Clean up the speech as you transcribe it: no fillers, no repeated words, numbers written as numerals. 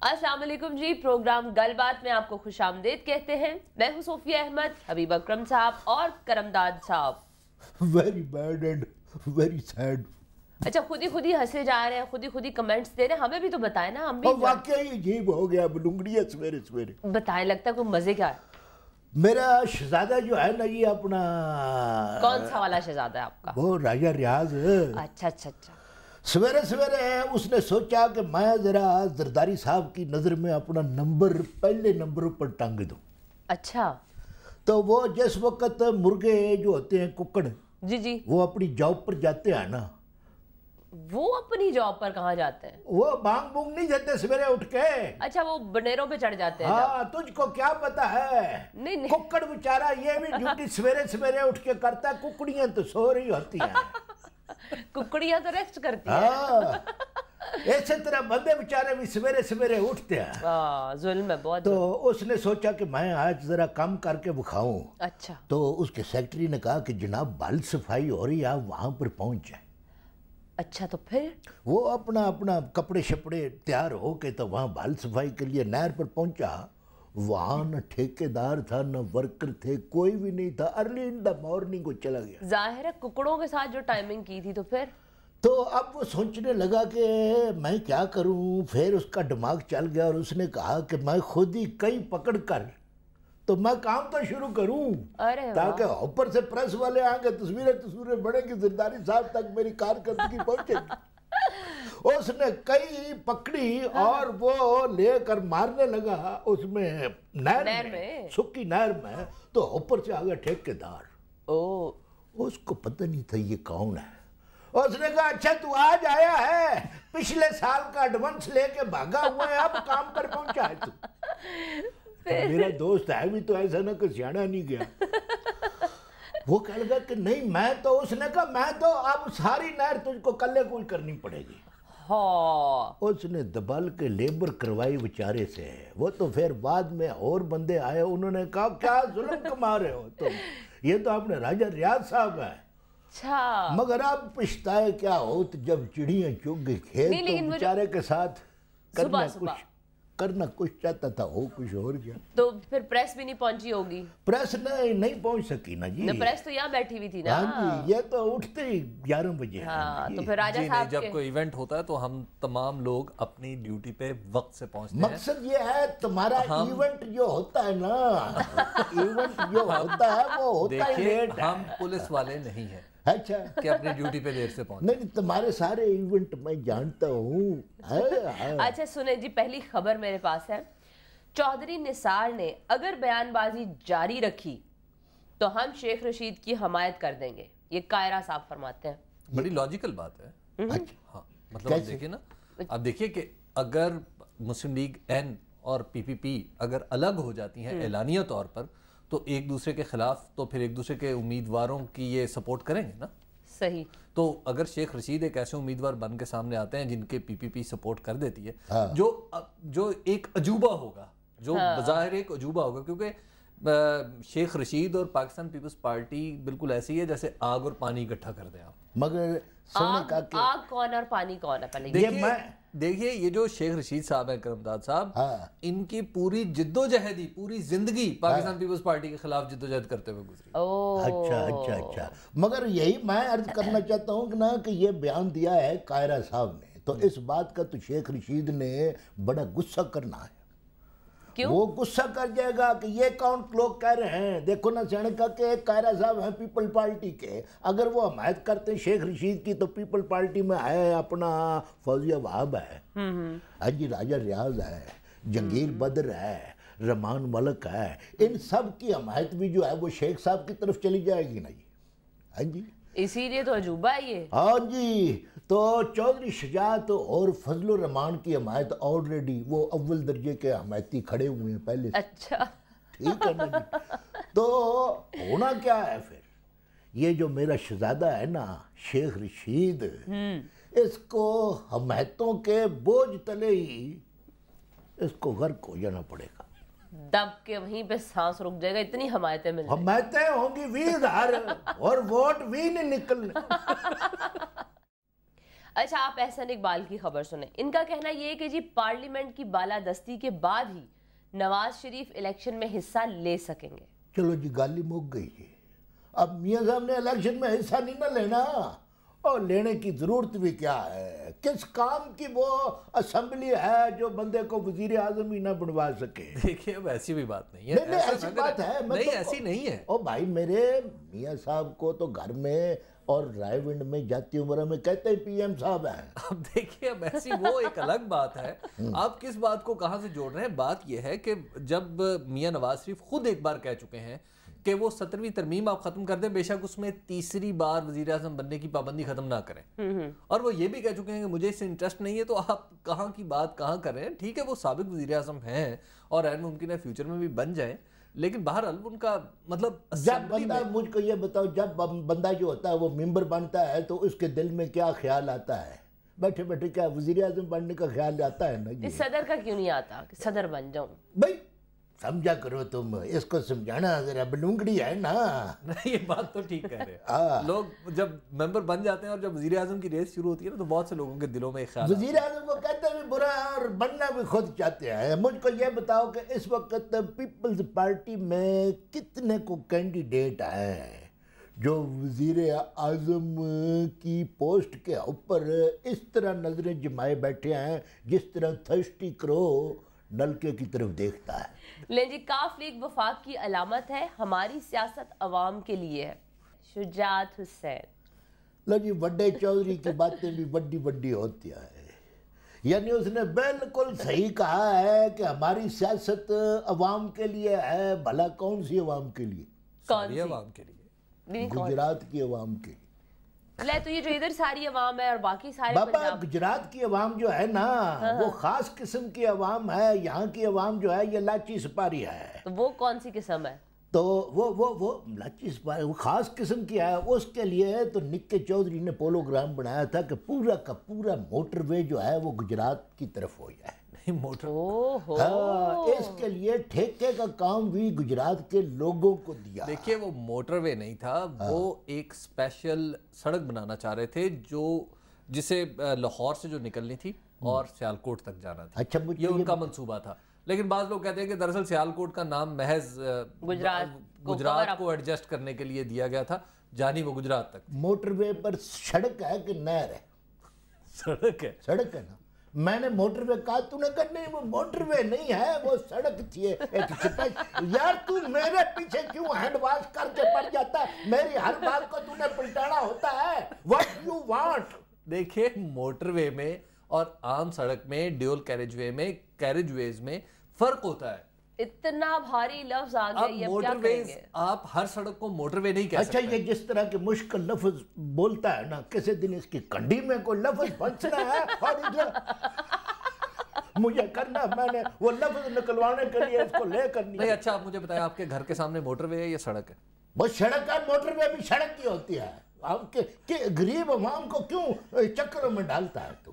अस्सलाम वालेकुम जी। प्रोग्राम गलबात में आपको खुश आमदेद कहते हैं। मैं हूं सोफिया अहमद, हबीब अकरम साहब और करमदाद साहब। Very bad and very sad. अच्छा, खुद ही हंसे जा रहे हैं, खुद ही कमेंट्स दे रहे हैं। हमें भी तो बताएं ना, हम भी वाकई अजीब हो गया बलूंगड़िया सवेरे सवेरे। बताएं, लगता है कोई मजे क्या है। मेरा शहजादा जो है ना, ये अपना कौन सा वाला शहजादा है आपका? वो राजा रियाज। अच्छा। सवेरे सवेरे उसने सोचा कि मैं जरा जरदारी साहब की नजर में अपना नंबर पहले नंबर पर टांग दूं। अच्छा। तो वो जिस वक्त मुर्गे जो होते हैं कुकड़ जी वो अपनी जॉब पर जाते हैं ना, वो अपनी जॉब पर कहाँ जाते हैं? वो बांग बूंग नहीं देते सवेरे उठ के। अच्छा, वो बनेरों पे चढ़ जाते हैं। हाँ, तुझको क्या पता है? नहीं। कुक्कड़ बेचारा ये भी ड्यूटी सवेरे सवेरे उठ के करता है, कुकड़ियां तो सो रही होती हैं। कुकड़ियां तो रेस्ट करती हैं। हाँ, इसी तरह बंदे बेचारे भी सवेरे सवेरे उठते हैं। जुल्म है बहुत। तो उसने सोचा कि मैं आज जरा काम करके दिखाऊं। अच्छा। तो उसके सेक्रेटरी ने कहा कि जनाब बाल सफाई हो रही है, आप वहां पर पहुंच जाए। अच्छा, तो फिर वो अपना अपना कपड़े शपड़े तैयार हो के तो वहाँ बाल सफाई के लिए नहर पर पहुंचा। वहाँ न ठेकेदार था न वर्कर थे, कोई भी नहीं था। अर्ली इन द मॉर्निंग को चला गया। जाहिर है कुकड़ों के साथ जो टाइमिंग की थी। तो फिर तो अब वो सोचने लगा कि मैं क्या करूं। फिर उसका दिमाग चल गया और उसने कहा कि मैं खुद ही कई पकड़ कर तो मैं काम तो शुरू करूं, ताकि ऊपर से प्रेस वाले आएंगे, तस्वीरें बनेंगी, जरदारी साहब तक मेरी कारकर्दगी पहुंचेगी। उसने कई पकड़ी और वो लेकर मारने लगा उसमें नहर में, सूखी नहर में। तो ऊपर से आ गया ठेकेदार। उसको पता नहीं था ये कौन है। उसने कहा अच्छा तू आज आया है, पिछले साल का एडवांस लेके भागा हुआ है, अब काम पर पहुंचा है तू। मेरा दोस्त है भी तो ऐसा ना कि सियाना नहीं गया। वो कह लगा कि नहीं मैं तो, उसने कहा मैं तो अब सारी नहर तुझको कल्ले कोई करनी पड़ेगी। हाँ। उसने दबाल के लेबर करवाई बेचारे से। वो तो फिर बाद में और बंदे आए, उन्होंने कहा क्या जुल्म कमा रहे हो तुम, ये तो अपने राजा रियाज साहब है। अच्छा। मगर अब पछताए क्या हो, तो जब चिड़ियां चुग गई खेत तो बेचारे के साथ करना कुछ चाहता था, हो कुछ और गया। तो फिर प्रेस भी नहीं पहुंची होगी? प्रेस नहीं पहुंच सकी ना जी। प्रेस तो यहाँ बैठी हुई थी ना। हाँ जी, ये तो उठते ही 11 बजे। हाँ, तो फिर राजा साहब जब कोई इवेंट होता है तो हम तमाम लोग अपनी ड्यूटी पे वक्त से पहुंचते हैं। मकसद ये है तुम्हारा इवेंट जो होता है ना, इवेंट जो होता है वो होता है लेट। हम पुलिस वाले नहीं है। अच्छा, कि अपनी ड्यूटी पे देर से पहुंचे। नहीं, तुम्हारे सारे इवेंट मैं जानता हूँ। अच्छा सुने जी, पहली खबर मेरे पास है। चौधरी निसार ने अगर बयानबाजी जारी रखी तो हम शेख रशीद की हमायत कर देंगे, ये कायरा साहब फरमाते हैं। बड़ी लॉजिकल बात है। हाँ, मतलब आप देखिए ना, आप देखिए कि अगर मुस्लिम लीग एन और पीपीपी अगर अलग हो जाती हैं एलानिया तौर पर, तो एक दूसरे के खिलाफ तो फिर एक दूसरे के उम्मीदवारों की ये सपोर्ट करेंगे ना। सही। तो अगर शेख रशीद एक ऐसे उम्मीदवार बन के सामने आते हैं जिनके पीपीपी सपोर्ट कर देती है, जो एक अजूबा होगा, जो बज़ाहिर एक अजूबा होगा, क्योंकि शेख रशीद और पाकिस्तान पीपल्स पार्टी बिल्कुल ऐसी है जैसे आग और पानी इकट्ठा कर दें आप। मगर आग कौन और पानी कौन है? पहले देखिए ये जो शेख रशीद साहब हैं, करमदाद साहब, इनकी पूरी जिद्दोजहदी, पूरी जिंदगी पाकिस्तान पीपल्स पार्टी के खिलाफ जिद्दोजहद करते हुए गुजरी। अच्छा। मगर यही मैं अर्ज करना चाहता हूँ कि ना कि ये बयान दिया है कायरा साहब ने, तो इस बात का तो शेख रशीद ने बड़ा गुस्सा करना है। क्यों? वो गुस्सा कर जाएगा कि ये कौन लोग कह रहे हैं। देखो ना सियाने का कि कायरा साहब हैं पीपल पार्टी के, अगर वो हमायत करते हैं शेख रशीद की तो पीपल पार्टी में है अपना फौजिया वहाब है, हाजी राजा रियाज है, जंगीर बदर है, रमान मलक है, इन सब की हमायत भी जो है वो शेख साहब की तरफ चली जाएगी ना जी। हाँ जी, इसीलिए तो अजूबा है ये। हाँ जी, तो चौधरी शुजात और फजलुर रहमान की हमायत ऑलरेडी वो अव्वल दर्जे के हमायती खड़े हुए हैं पहले से। अच्छा, ठीक है ना जी। तो होना क्या है फिर, ये जो मेरा शहजादा है ना शेख रशीद, इसको हमायतों के बोझ तले ही इसको गर्क हो जाना पड़ेगा। दब के वहीं पे सांस रुक जाएगा, इतनी हमायतें मिल जाएंगी। हमायतें होंगी 20,000 और वोट भी नहीं निकलने। اچھا آپ احسن اقبال کی خبر سنیں. ان کا کہنا یہ ہے کہ جی پارلیمنٹ کی بالادستی کے بعد ہی نواز شریف الیکشن میں حصہ لے سکیں گے. چلو جی گالی مک گئی جی. اب میاں صاحب نے الیکشن میں حصہ نہیں نہ لینا، اور لینے کی ضرورت بھی کیا ہے؟ کس کام کی وہ اسمبلی ہے جو بندے کو وزیر اعظم ہی نہ بنوا سکے؟ دیکھیں اب ایسی بھی بات نہیں ہے. نہیں ایسی بات ہے نہیں، ایسی نہیں ہے. او بھائی میرے میاں صاحب کو تو گھر میں اور رائے ونڈ میں جاتی عمرہ میں کہتے ہیں پی ایم صاحب ہیں. اب دیکھیں اب ایسی وہ ایک الگ بات ہے. آپ کس بات کو کہاں سے جوڑ رہے ہیں؟ بات یہ ہے کہ جب میاں نواز شریف خود ایک بار کہہ چکے ہیں کہ وہ 17ویں ترمیم آپ ختم کر دیں، بے شک اس میں تیسری بار وزیر اعظم بننے کی پابندی ختم نہ کریں، اور وہ یہ بھی کہہ چکے ہیں کہ مجھے اس سے انٹرسٹ نہیں ہے، تو آپ کہاں کی بات کہاں کر رہے ہیں؟ ٹھیک ہے وہ سابق وزیر اعظم ہیں اور غیر ممکن ہے فیوچر میں بھی بن جائیں، لیکن بہرحال ان کا مطلب جب بندہ مجھ کو یہ بتاؤ، جب بندہ جو ہوتا ہے وہ ممبر بنتا ہے تو اس کے دل میں کیا خیال آتا ہے؟ بیٹھے بیٹھے کیا وزیر اعظم بننے کا خیال آتا ہے نا؟ صدر کا کیوں نہیں آتا کہ صدر بن جاؤں؟ بھائی سمجھا کرو تم اس کو، سمجھانا ذرا بلونگڑی ہے نا. نہیں یہ بات تو ٹھیک کہہ رہے ہیں. لوگ جب ممبر بن جاتے ہیں اور جب وزیر اعظم کی ریس شروع ہوتی ہے نا تو بہت سے لوگوں کے دلوں میں خیال وزیر اعظم کو کہتے بھی برا ہے اور بننا بھی خود چاہتے ہیں. مجھ کو یہ بتاؤ کہ اس وقت پیپلز پارٹی میں کتنے کو کینڈیڈیٹ ہیں جو وزیر اعظم کی پوسٹ کے اوپر اس طرح نظریں جمائے بیٹھے ہیں جس طرح تھرسٹی کرو نلکے کی طرف دیکھتا ہے. لیں جی کاف لیگ وفاق کی علامت ہے، ہماری سیاست عوام کے لیے ہے. شجاعت حسین. لو جی وڈے چودھری کی باتیں بھی بڑی بڑی ہوتی ہے، یعنی اس نے بالکل صحیح کہا ہے کہ ہماری سیاست عوام کے لیے ہے. بھلا کون سی عوام کے لیے؟ ساری عوام کے لیے، گجرات کی عوام کے لیے. لے تو یہ جو ادھر ساری عوام ہے اور باقی سارے بابا گجرات کی عوام جو ہے نا وہ خاص قسم کی عوام ہے. یہاں کی عوام جو ہے یہ لاچی سپاری ہے. تو وہ کون سی قسم ہے؟ تو وہ لاچی سپاری وہ خاص قسم کی ہے. اس کے لیے تو نکے چودھری نے پولوگرام بنایا تھا کہ پورا کا پورا موٹر وے جو ہے وہ گجرات کی طرف ہو جائے. اس کے لیے ٹھیکے کا کام بھی گجرات کے لوگوں کو دیا. دیکھیے وہ موٹر وے نہیں تھا، وہ ایک اسپیشل سڑک بنانا چاہ رہے تھے جسے لاہور سے جو نکلنی تھی اور سیالکوٹ تک جانا تھا. اچھا یہ ان کا منصوبہ تھا. لیکن بعض لوگ کہتے ہیں کہ دراصل سیالکوٹ کا نام محض گجرات کو ایڈجسٹ کرنے کے لیے دیا گیا تھا، جانی وہ گجرات تک. موٹر وے پر سڑک ہے کہ نہر ہے؟ سڑک ہے نا. میں نے موٹر وے کہا، تو نے کہا نہیں وہ موٹر وے نہیں ہے وہ سڑک تھی. یار تو میرے پیچھے کیوں ہینڈ واش کر کے پڑ جاتا ہے؟ میری ہر بات کو تو نے پلٹانا ہوتا ہے. What you want؟ دیکھیں موٹر وے میں اور عام سڑک میں، ڈیول کیریج وے میں، کیریج ویز میں فرق ہوتا ہے. اتنا بھاری لفظ آ گیا، یہ کیا کریں گے؟ آپ ہر سڑک کو موٹر وے نہیں کہہ سکتے. اچھا یہ جس طرح کے مشکل لفظ بولتا ہے نا، کسی دن اس کی کنڈی میں کوئی لفظ بچنا ہے اور ادھر مجھے کرنا، میں نے وہ لفظ نکلوانے کے لیے اس کو لے کرنی. نہیں اچھا آپ مجھے بتائیں آپ کے گھر کے سامنے موٹر وے ہے یا سڑک ہے؟ وہ سڑک ہے، موٹر وے بھی سڑک کی ہوتی ہے. آپ کے غریب عوام کو کیوں چکروں میں ڈالتا ہے تو؟